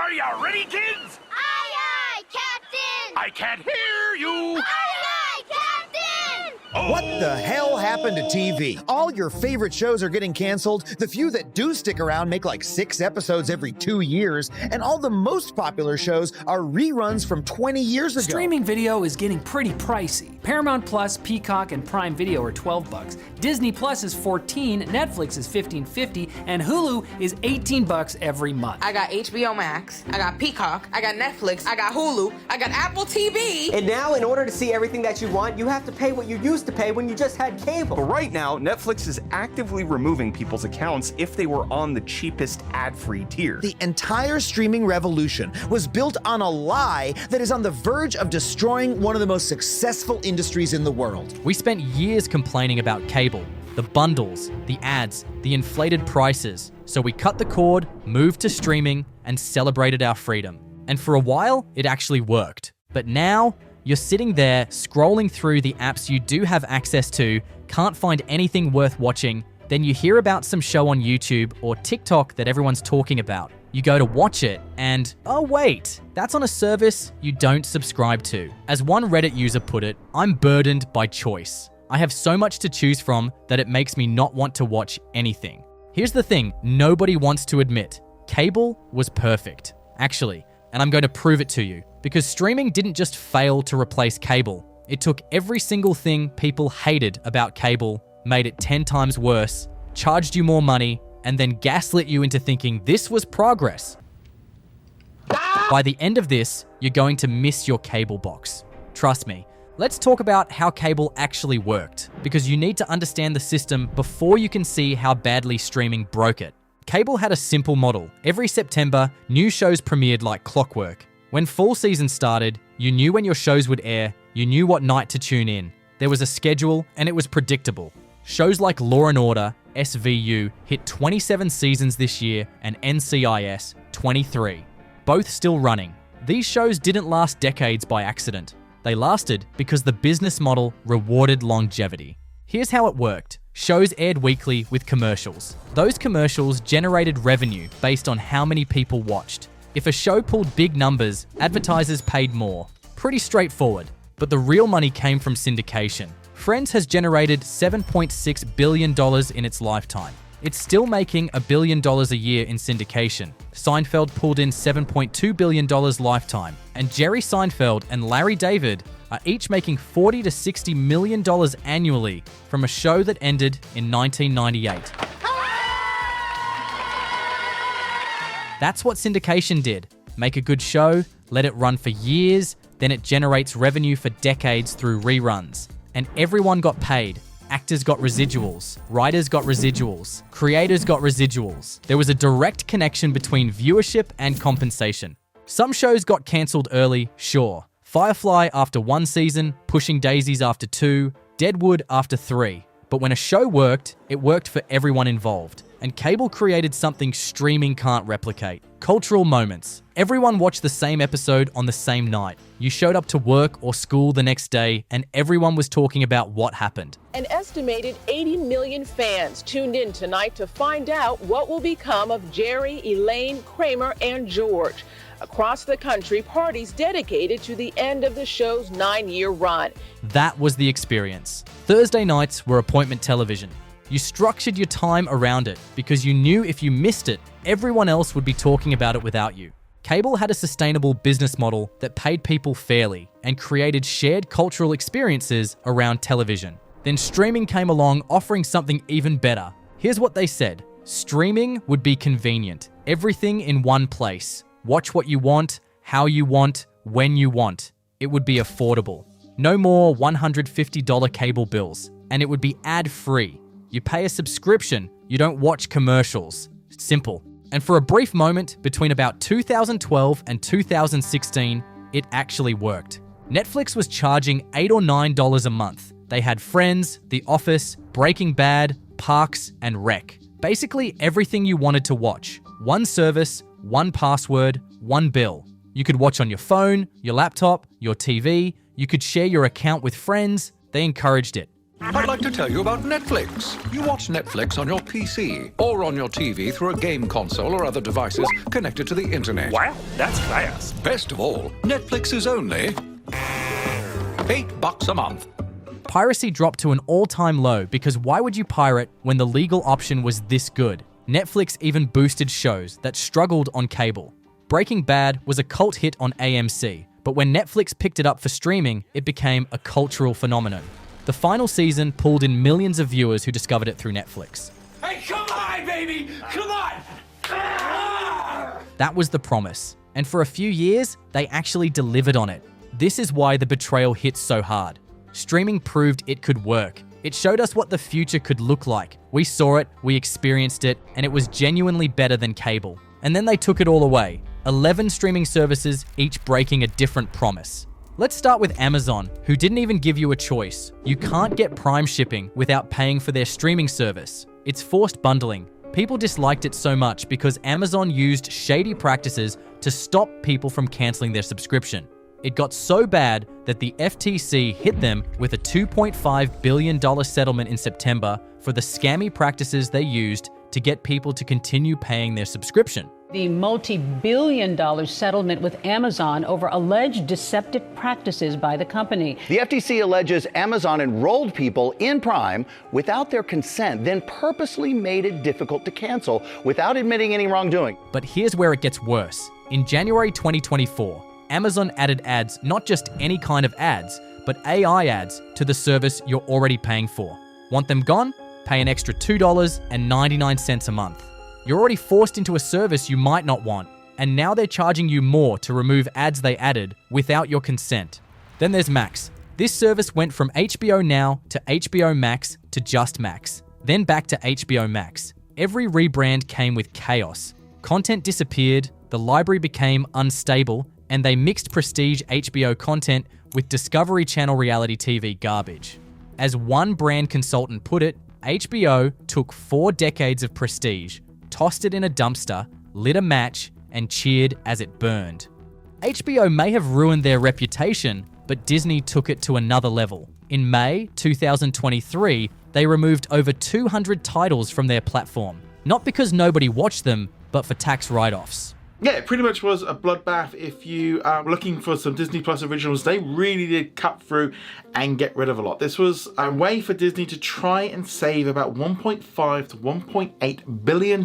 Are you ready, kids? Aye, aye, Captain! I can't hear you! Aye, aye, Captain! What the hell happened to TV? All your favorite shows are getting canceled, the few that do stick around make like 6 episodes every 2 years, and all the most popular shows are reruns from 20 years ago. Streaming video is getting pretty pricey. Paramount Plus, Peacock, and Prime Video are $12. Disney Plus is $14, Netflix is $15.50, and Hulu is $18 every month. I got HBO Max, I got Peacock, I got Netflix, I got Hulu, I got Apple TV. And now, in order to see everything that you want, you have to pay what you used to pay when you just had cable. But right now, Netflix is actively removing people's accounts if they were on the cheapest ad-free tier. The entire streaming revolution was built on a lie that is on the verge of destroying one of the most successful industries in the world. We spent years complaining about cable, the bundles, the ads, the inflated prices. So we cut the cord, moved to streaming, and celebrated our freedom. And for a while, it actually worked. But now, you're sitting there scrolling through the apps you do have access to, can't find anything worth watching, then you hear about some show on YouTube or TikTok that everyone's talking about. You go to watch it and, oh wait, that's on a service you don't subscribe to. As one Reddit user put it, I'm burdened by choice. I have so much to choose from that it makes me not want to watch anything. Here's the thing nobody wants to admit. Cable was perfect. Actually, and I'm going to prove it to you. Because streaming didn't just fail to replace cable. It took every single thing people hated about cable, made it 10 times worse, charged you more money, and then gaslit you into thinking this was progress. By the end of this, you're going to miss your cable box. Trust me. Let's talk about how cable actually worked, because you need to understand the system before you can see how badly streaming broke it. Cable had a simple model. Every September, new shows premiered like clockwork. When fall season started, you knew when your shows would air, you knew what night to tune in. There was a schedule, and it was predictable. Shows like Law & Order, SVU, hit 27 seasons this year, and NCIS, 23. Both still running. These shows didn't last decades by accident. They lasted because the business model rewarded longevity. Here's how it worked. Shows aired weekly with commercials. Those commercials generated revenue based on how many people watched. If a show pulled big numbers, advertisers paid more. Pretty straightforward. But the real money came from syndication. Friends has generated $7.6 billion in its lifetime. It's still making $1 billion a year in syndication. Seinfeld pulled in $7.2 billion lifetime. And Jerry Seinfeld and Larry David are each making $40 to $60 million annually from a show that ended in 1998. That's what syndication did. Make a good show, let it run for years, then it generates revenue for decades through reruns. And everyone got paid. Actors got residuals, writers got residuals, creators got residuals. There was a direct connection between viewership and compensation. Some shows got cancelled early, sure. Firefly after 1 season, Pushing Daisies after 2, Deadwood after 3. But when a show worked, it worked for everyone involved. And cable created something streaming can't replicate. Cultural moments. Everyone watched the same episode on the same night. You showed up to work or school the next day, and everyone was talking about what happened. An estimated 80 million fans tuned in tonight to find out what will become of Jerry, Elaine, Kramer, and George. Across the country, parties dedicated to the end of the show's 9-year run. That was the experience. Thursday nights were appointment television. You structured your time around it because you knew if you missed it, everyone else would be talking about it without you. Cable had a sustainable business model that paid people fairly and created shared cultural experiences around television. Then streaming came along offering something even better. Here's what they said. Streaming would be convenient. Everything in one place. Watch what you want, how you want, when you want. It would be affordable. No more $150 cable bills. And it would be ad-free. You pay a subscription, you don't watch commercials. Simple. And for a brief moment, between about 2012 and 2016, it actually worked. Netflix was charging $8 or $9 a month. They had Friends, The Office, Breaking Bad, Parks, and Rec. Basically everything you wanted to watch. One service, one password, one bill. You could watch on your phone, your laptop, your TV. You could share your account with friends. They encouraged it. I'd like to tell you about Netflix. You watch Netflix on your PC or on your TV through a game console or other devices connected to the internet. Wow, that's fast. Best of all, Netflix is only $8 a month. Piracy dropped to an all-time low because why would you pirate when the legal option was this good? Netflix even boosted shows that struggled on cable. Breaking Bad was a cult hit on AMC, but when Netflix picked it up for streaming, it became a cultural phenomenon. The final season pulled in millions of viewers who discovered it through Netflix. Hey, come on, baby! Come on! That was the promise, and for a few years, they actually delivered on it. This is why the betrayal hit so hard. Streaming proved it could work. It showed us what the future could look like. We saw it, we experienced it, and it was genuinely better than cable. And then they took it all away. 11 streaming services, each breaking a different promise. Let's start with Amazon, who didn't even give you a choice. You can't get Prime shipping without paying for their streaming service. It's forced bundling. People disliked it so much because Amazon used shady practices to stop people from canceling their subscription. It got so bad that the FTC hit them with a $2.5 billion settlement in September for the scammy practices they used to get people to continue paying their subscription. The multi-billion-dollar settlement with Amazon over alleged deceptive practices by the company. The FTC alleges Amazon enrolled people in Prime without their consent, then purposely made it difficult to cancel without admitting any wrongdoing. But here's where it gets worse. In January 2024, Amazon added ads, not just any kind of ads, but AI ads to the service you're already paying for. Want them gone? Pay an extra $2.99 a month. You're already forced into a service you might not want, and now they're charging you more to remove ads they added without your consent. Then there's Max. This service went from HBO Now to HBO Max to just Max, then back to HBO Max. Every rebrand came with chaos. Content disappeared, the library became unstable, and they mixed prestige HBO content with Discovery Channel reality TV garbage. As one brand consultant put it, HBO took 4 decades of prestige, tossed it in a dumpster, lit a match, and cheered as it burned. HBO may have ruined their reputation, but Disney took it to another level. In May 2023, they removed over 200 titles from their platform, not because nobody watched them, but for tax write-offs. Yeah, it pretty much was a bloodbath. If you are looking for some Disney Plus originals, they really did cut through and get rid of a lot. This was a way for Disney to try and save about $1.5 to $1.8 billion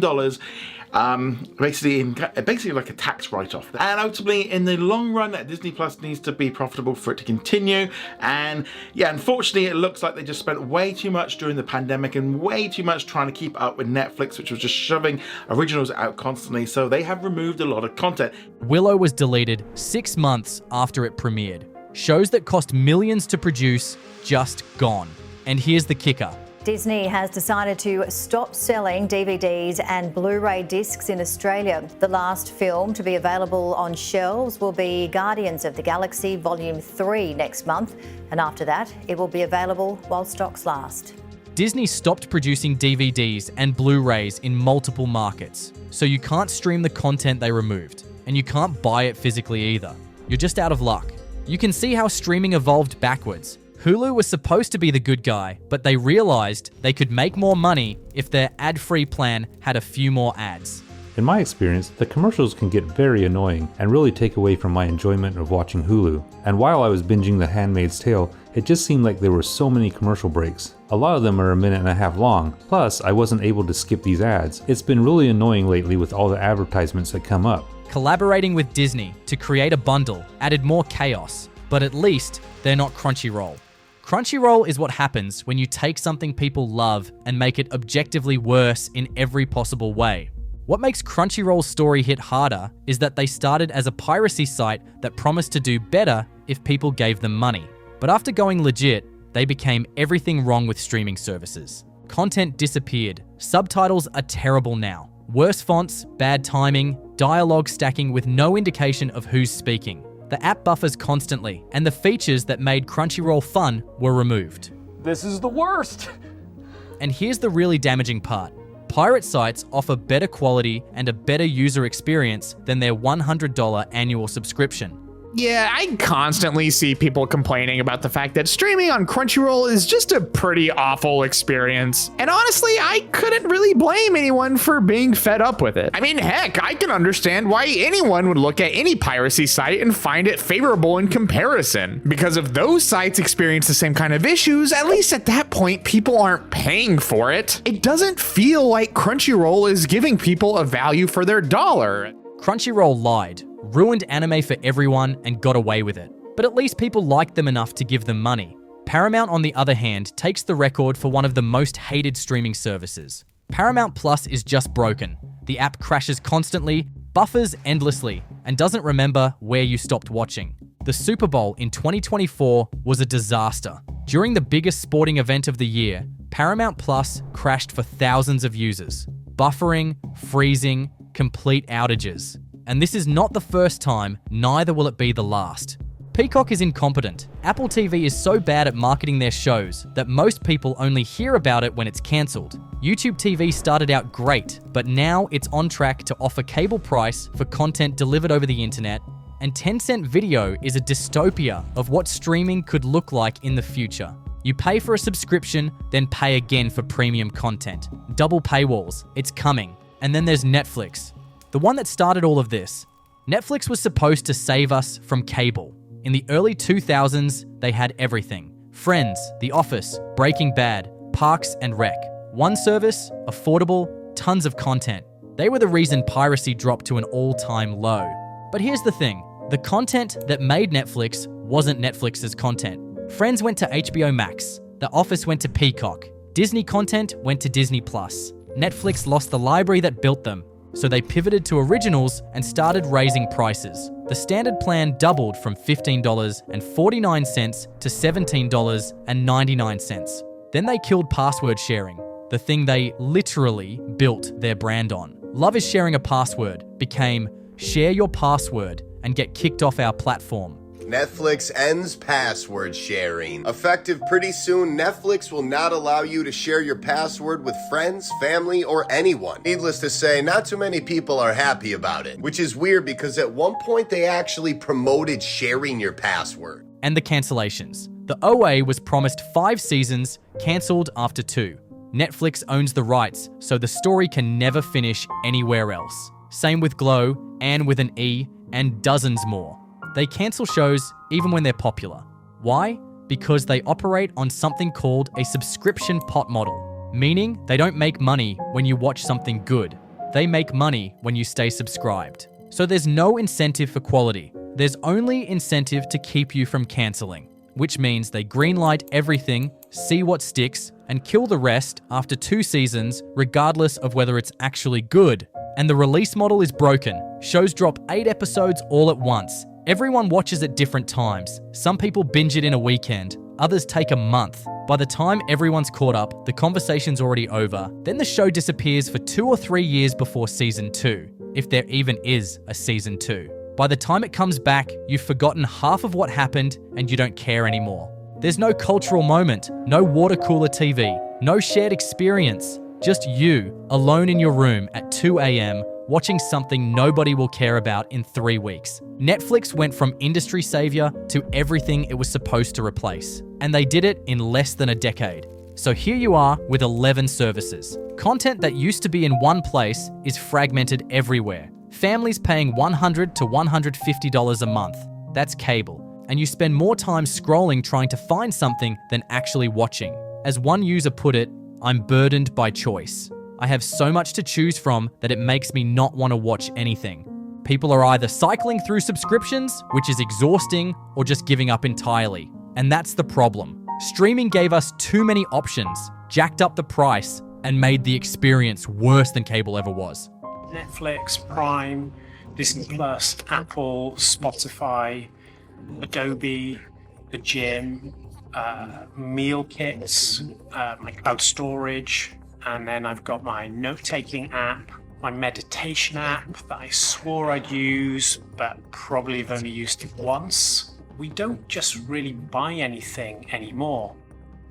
basically like a tax write-off. And ultimately, in the long run, Disney Plus needs to be profitable for it to continue. And yeah, unfortunately, it looks like they just spent way too much during the pandemic and way too much trying to keep up with Netflix, which was just shoving originals out constantly. So they have removed a lot of content. Willow was deleted 6 months after it premiered. Shows that cost millions to produce, just gone. And here's the kicker. Disney has decided to stop selling DVDs and Blu-ray discs in Australia. The last film to be available on shelves will be Guardians of the Galaxy Volume 3 next month, and after that, it will be available while stocks last. Disney stopped producing DVDs and Blu-rays in multiple markets, so you can't stream the content they removed, and you can't buy it physically either. You're just out of luck. You can see how streaming evolved backwards. Hulu was supposed to be the good guy, but they realized they could make more money if their ad-free plan had a few more ads. In my experience, the commercials can get very annoying and really take away from my enjoyment of watching Hulu. And while I was binging The Handmaid's Tale, it just seemed like there were so many commercial breaks. A lot of them are a minute and a half long, plus I wasn't able to skip these ads. It's been really annoying lately with all the advertisements that come up. Collaborating with Disney to create a bundle added more chaos, but at least they're not Crunchyroll. Crunchyroll is what happens when you take something people love and make it objectively worse in every possible way. What makes Crunchyroll's story hit harder is that they started as a piracy site that promised to do better if people gave them money. But after going legit, they became everything wrong with streaming services. Content disappeared. Subtitles are terrible now. Worse fonts, bad timing, dialogue stacking with no indication of who's speaking. The app buffers constantly, and the features that made Crunchyroll fun were removed. This is the worst. And here's the really damaging part. Pirate sites offer better quality and a better user experience than their $100 annual subscription. Yeah, I constantly see people complaining about the fact that streaming on Crunchyroll is just a pretty awful experience. And honestly, I couldn't really blame anyone for being fed up with it. I mean, heck, I can understand why anyone would look at any piracy site and find it favorable in comparison. Because if those sites experience the same kind of issues, at least at that point, people aren't paying for it. It doesn't feel like Crunchyroll is giving people a value for their dollar. Crunchyroll lied, ruined anime for everyone, and got away with it. But at least people liked them enough to give them money. Paramount, on the other hand, takes the record for one of the most hated streaming services. Paramount Plus is just broken. The app crashes constantly, buffers endlessly, and doesn't remember where you stopped watching. The Super Bowl in 2024 was a disaster. During the biggest sporting event of the year, Paramount Plus crashed for thousands of users. Buffering, freezing, complete outages. And this is not the first time, neither will it be the last. Peacock is incompetent. Apple TV is so bad at marketing their shows that most people only hear about it when it's cancelled. YouTube TV started out great, but now it's on track to offer cable price for content delivered over the internet, and Tencent Video is a dystopia of what streaming could look like in the future. You pay for a subscription, then pay again for premium content. Double paywalls, it's coming. And then there's Netflix, the one that started all of this. Netflix was supposed to save us from cable. In the early 2000s, they had everything. Friends, The Office, Breaking Bad, Parks and Rec. One service, affordable, tons of content. They were the reason piracy dropped to an all-time low. But here's the thing, the content that made Netflix wasn't Netflix's content. Friends went to HBO Max, The Office went to Peacock, Disney content went to Disney+. Netflix lost the library that built them, so they pivoted to originals and started raising prices. The standard plan doubled from $15.49 to $17.99. Then they killed password sharing, the thing they literally built their brand on. Love is sharing a password became share your password and get kicked off our platform. Netflix ends password sharing. Effective pretty soon, Netflix will not allow you to share your password with friends, family, or anyone. Needless to say, not too many people are happy about it, which is weird because at one point they actually promoted sharing your password. And the cancellations. The OA was promised 5 seasons, cancelled after 2. Netflix owns the rights, so the story can never finish anywhere else. Same with Glow, and with an E, and dozens more. They cancel shows even when they're popular. Why? Because they operate on something called a subscription pot model, meaning they don't make money when you watch something good. They make money when you stay subscribed. So there's no incentive for quality. There's only incentive to keep you from canceling, which means they greenlight everything, see what sticks, and kill the rest after 2 seasons, regardless of whether it's actually good. And the release model is broken. Shows drop 8 episodes all at once. Everyone watches at different times. Some people binge it in a weekend, others take a month. By the time everyone's caught up, the conversation's already over. Then the show disappears for 2 or 3 years before season 2, if there even is a season 2. By the time it comes back, you've forgotten half of what happened and you don't care anymore. There's no cultural moment, no water cooler TV, no shared experience. Just you, alone in your room at 2 a.m., watching something nobody will care about in 3 weeks. Netflix went from industry savior to everything it was supposed to replace. And they did it in less than a decade. So here you are with 11 services. Content that used to be in one place is fragmented everywhere. Families paying $100 to $150 a month. That's cable. And you spend more time scrolling trying to find something than actually watching. As one user put it, I'm burdened by choice. I have so much to choose from that it makes me not want to watch anything. People are either cycling through subscriptions, which is exhausting, or just giving up entirely. And that's the problem. Streaming gave us too many options, jacked up the price, and made the experience worse than cable ever was. Netflix, Prime, Disney Plus, Apple, Spotify, Adobe, the gym, meal kits, my cloud storage, and then I've got my note-taking app, my meditation app that I swore I'd use, but probably have only used it once. We don't just really buy anything anymore.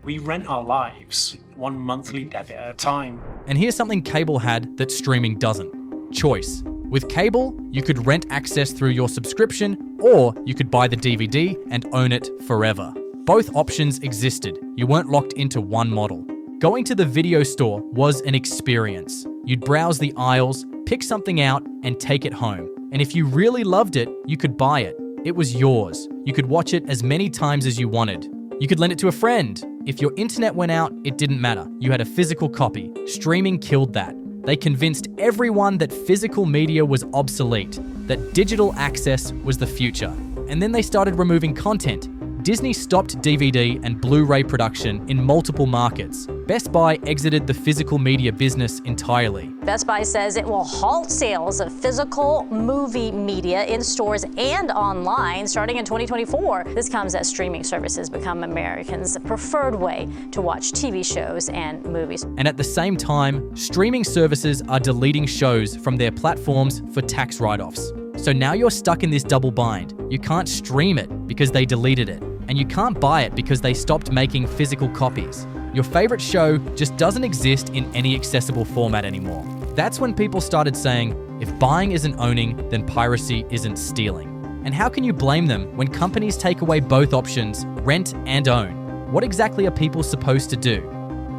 We rent our lives, one monthly debit at a time. And here's something cable had that streaming doesn't. Choice. With cable, you could rent access through your subscription, or you could buy the DVD and own it forever. Both options existed. You weren't locked into one model. Going to the video store was an experience. You'd browse the aisles, pick something out, and take it home. And if you really loved it, you could buy it. It was yours. You could watch it as many times as you wanted. You could lend it to a friend. If your internet went out, it didn't matter. You had a physical copy. Streaming killed that. They convinced everyone that physical media was obsolete, that digital access was the future. And then they started removing content. Disney stopped DVD and Blu-ray production in multiple markets. Best Buy exited the physical media business entirely. Best Buy says it will halt sales of physical movie media in stores and online starting in 2024. This comes as streaming services become Americans' preferred way to watch TV shows and movies. And at the same time, streaming services are deleting shows from their platforms for tax write-offs. So now you're stuck in this double bind. You can't stream it because they deleted it, and you can't buy it because they stopped making physical copies. Your favorite show just doesn't exist in any accessible format anymore. That's when people started saying, if buying isn't owning, then piracy isn't stealing. And how can you blame them when companies take away both options, rent and own? What exactly are people supposed to do?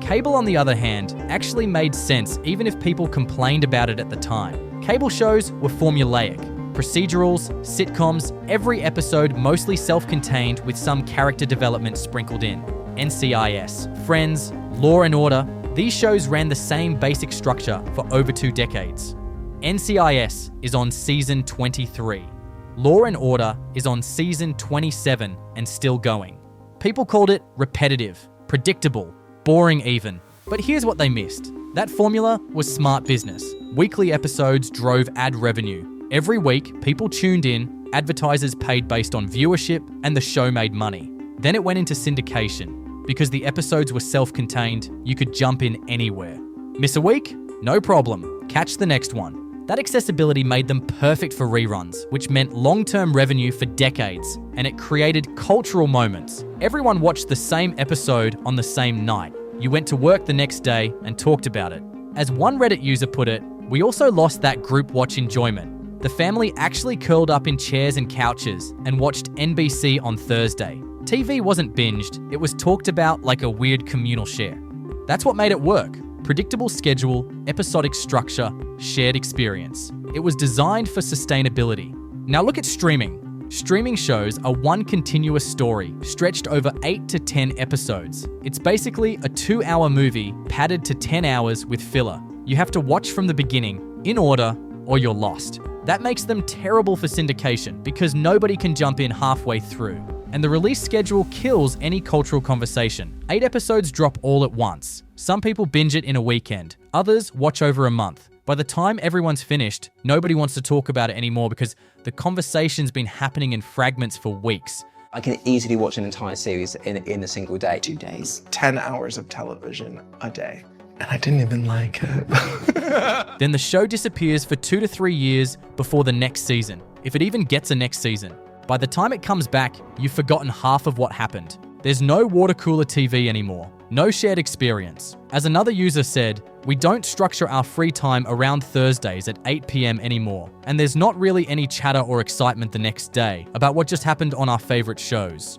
Cable, on the other hand, actually made sense even if people complained about it at the time. Cable shows were formulaic. Procedurals, sitcoms, every episode mostly self-contained with some character development sprinkled in. NCIS, Friends, Law & Order, these shows ran the same basic structure for over 2 decades. NCIS is on season 23. Law & Order is on season 27 and still going. People called it repetitive, predictable, boring even. But here's what they missed. That formula was smart business. Weekly episodes drove ad revenue. Every week, people tuned in, advertisers paid based on viewership, and the show made money. Then it went into syndication. Because the episodes were self-contained, you could jump in anywhere. Miss a week? No problem. Catch the next one. That accessibility made them perfect for reruns, which meant long-term revenue for decades, and it created cultural moments. Everyone watched the same episode on the same night. You went to work the next day and talked about it. As one Reddit user put it, we also lost that group watch enjoyment. The family actually curled up in chairs and couches and watched NBC on Thursday. TV wasn't binged, it was talked about like a weird communal share. That's what made it work. Predictable schedule, episodic structure, shared experience. It was designed for sustainability. Now look at streaming. Streaming shows are one continuous story, stretched over 8 to 10 episodes. It's basically a 2-hour movie padded to 10 hours with filler. You have to watch from the beginning, in order, or you're lost. That makes them terrible for syndication because nobody can jump in halfway through. And the release schedule kills any cultural conversation. 8 episodes drop all at once. Some people binge it in a weekend. Others watch over a month. By the time everyone's finished, nobody wants to talk about it anymore because the conversation's been happening in fragments for weeks. I can easily watch an entire series in a single day. 2 days. 10 hours of television a day. And I didn't even like it. Then the show disappears for 2 to 3 years before the next season, if it even gets a next season. By the time it comes back, you've forgotten half of what happened. There's no water cooler TV anymore, no shared experience. As another user said, we don't structure our free time around Thursdays at 8 p.m. anymore, and there's not really any chatter or excitement the next day about what just happened on our favorite shows.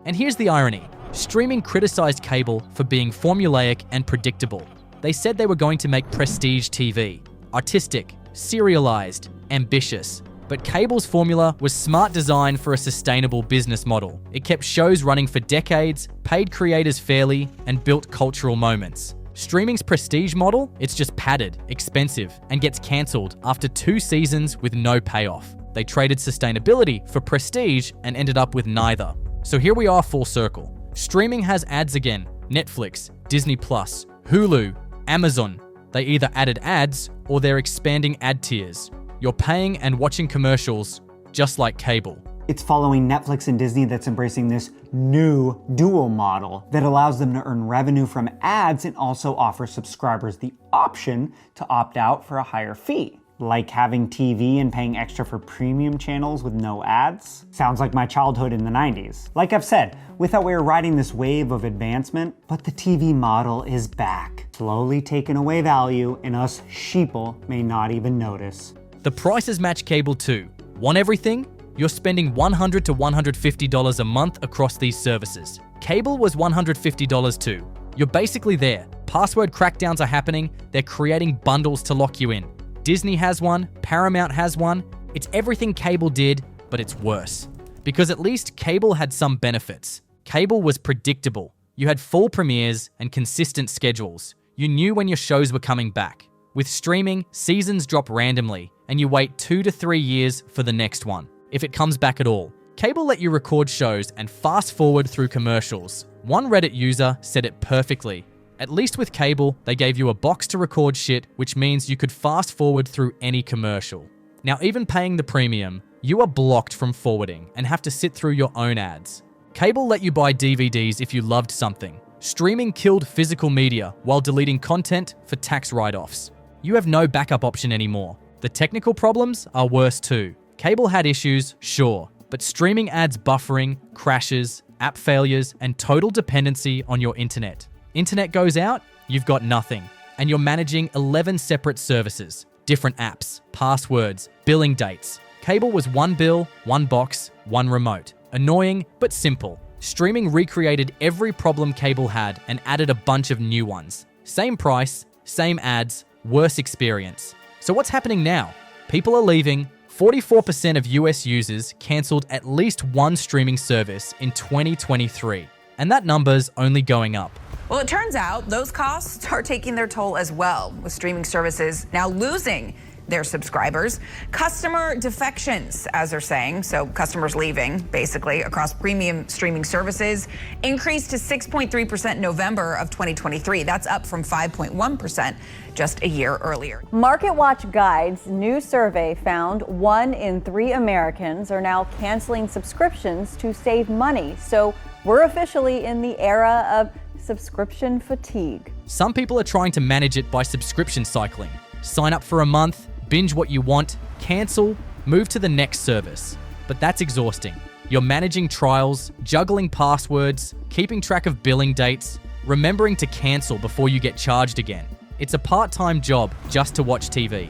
And here's the irony. Streaming criticized cable for being formulaic and predictable. They said they were going to make prestige TV, artistic, serialized, ambitious. But cable's formula was smart design for a sustainable business model. It kept shows running for decades, paid creators fairly, and built cultural moments. Streaming's prestige model, it's just padded, expensive, and gets cancelled after 2 seasons with no payoff. They traded sustainability for prestige and ended up with neither. So here we are full circle. Streaming has ads again. Netflix, Disney+, Hulu, Amazon. They either added ads or they're expanding ad tiers. You're paying and watching commercials just like cable. It's following Netflix and Disney that's embracing this new dual model that allows them to earn revenue from ads and also offer subscribers the option to opt out for a higher fee. Like having TV and paying extra for premium channels with no ads? Sounds like my childhood in the 90s. Like I've said, we thought we were riding this wave of advancement, but the TV model is back, slowly taking away value, and us sheeple may not even notice. The prices match cable too. Want everything? You're spending $100 to $150 a month across these services. Cable was $150 too. You're basically there. Password crackdowns are happening. They're creating bundles to lock you in. Disney has one, Paramount has one. It's everything cable did, but it's worse. Because at least cable had some benefits. Cable was predictable. You had full premieres and consistent schedules. You knew when your shows were coming back. With streaming, seasons drop randomly, and you wait 2 to 3 years for the next one, if it comes back at all. Cable let you record shows and fast forward through commercials. One Reddit user said it perfectly. At least with cable, they gave you a box to record shit, which means you could fast forward through any commercial. Now, even paying the premium, you are blocked from forwarding and have to sit through your own ads. Cable let you buy DVDs if you loved something. Streaming killed physical media while deleting content for tax write-offs. You have no backup option anymore. The technical problems are worse too. Cable had issues, sure, but streaming adds buffering, crashes, app failures, and total dependency on your internet. Internet goes out, you've got nothing. And you're managing 11 separate services, different apps, passwords, billing dates. Cable was one bill, one box, one remote. Annoying, but simple. Streaming recreated every problem cable had and added a bunch of new ones. Same price, same ads, worse experience. So what's happening now? People are leaving. 44% of US users cancelled at least one streaming service in 2023. And that number's only going up. Well, it turns out those costs are taking their toll as well, with streaming services now losing their subscribers. Customer defections, as they're saying, so customers leaving, basically, across premium streaming services, increased to 6.3% in November of 2023. That's up from 5.1% just a year earlier. MarketWatch Guide's new survey found 1 in 3 Americans are now canceling subscriptions to save money. So we're officially in the era of subscription fatigue. Some people are trying to manage it by subscription cycling. Sign up for a month, binge what you want, cancel, move to the next service. But that's exhausting. You're managing trials, juggling passwords, keeping track of billing dates, remembering to cancel before you get charged again. It's a part-time job just to watch TV.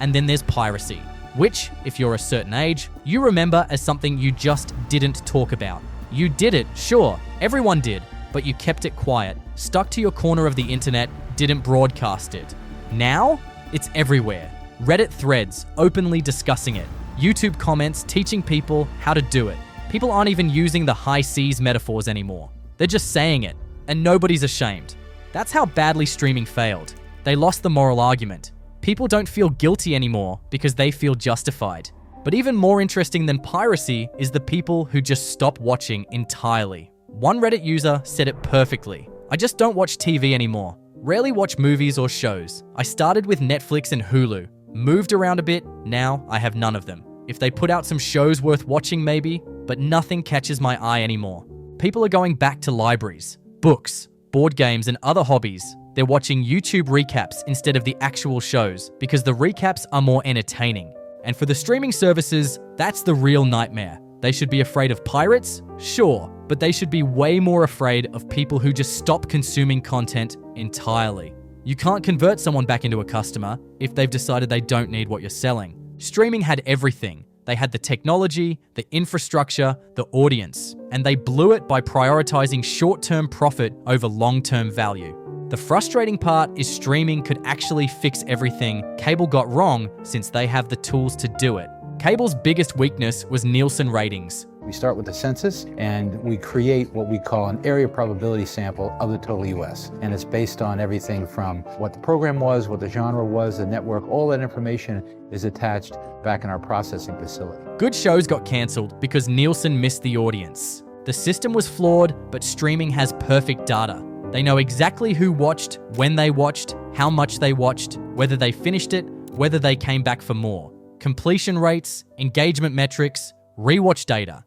And then there's piracy, which, if you're a certain age, you remember as something you just didn't talk about. You did it, sure, everyone did, but you kept it quiet, stuck to your corner of the internet, didn't broadcast it. Now, it's everywhere. Reddit threads openly discussing it. YouTube comments teaching people how to do it. People aren't even using the high seas metaphors anymore. They're just saying it, and nobody's ashamed. That's how badly streaming failed. They lost the moral argument. People don't feel guilty anymore because they feel justified. But even more interesting than piracy is the people who just stop watching entirely. One Reddit user said it perfectly. I just don't watch TV anymore. Rarely watch movies or shows. I started with Netflix and Hulu. Moved around a bit, now I have none of them. If they put out some shows worth watching maybe, but nothing catches my eye anymore. People are going back to libraries, books, board games and other hobbies. They're watching YouTube recaps instead of the actual shows because the recaps are more entertaining. And for the streaming services, that's the real nightmare. They should be afraid of pirates? Sure, but they should be way more afraid of people who just stop consuming content entirely. You can't convert someone back into a customer if they've decided they don't need what you're selling. Streaming had everything. They had the technology, the infrastructure, the audience, and they blew it by prioritizing short-term profit over long-term value. The frustrating part is streaming could actually fix everything cable got wrong since they have the tools to do it. Cable's biggest weakness was Nielsen ratings. We start with the census and we create what we call an area probability sample of the total US. And it's based on everything from what the program was, what the genre was, the network, all that information is attached back in our processing facility. Good shows got cancelled because Nielsen missed the audience. The system was flawed, but streaming has perfect data. They know exactly who watched, when they watched, how much they watched, whether they finished it, whether they came back for more. Completion rates, engagement metrics, rewatch data.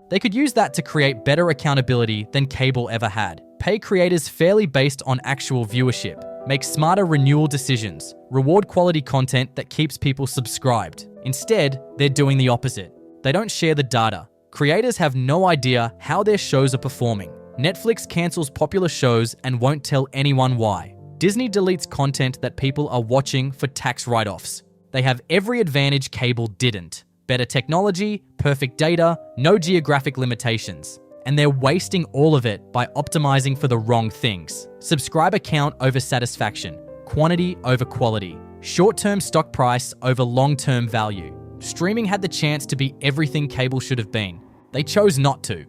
They could use that to create better accountability than cable ever had. Pay creators fairly based on actual viewership. Make smarter renewal decisions. Reward quality content that keeps people subscribed. Instead, they're doing the opposite. They don't share the data. Creators have no idea how their shows are performing. Netflix cancels popular shows and won't tell anyone why. Disney deletes content that people are watching for tax write-offs. They have every advantage cable didn't. Better technology, perfect data, no geographic limitations. And they're wasting all of it by optimizing for the wrong things. Subscriber count over satisfaction, quantity over quality, short-term stock price over long-term value. Streaming had the chance to be everything cable should have been. They chose not to.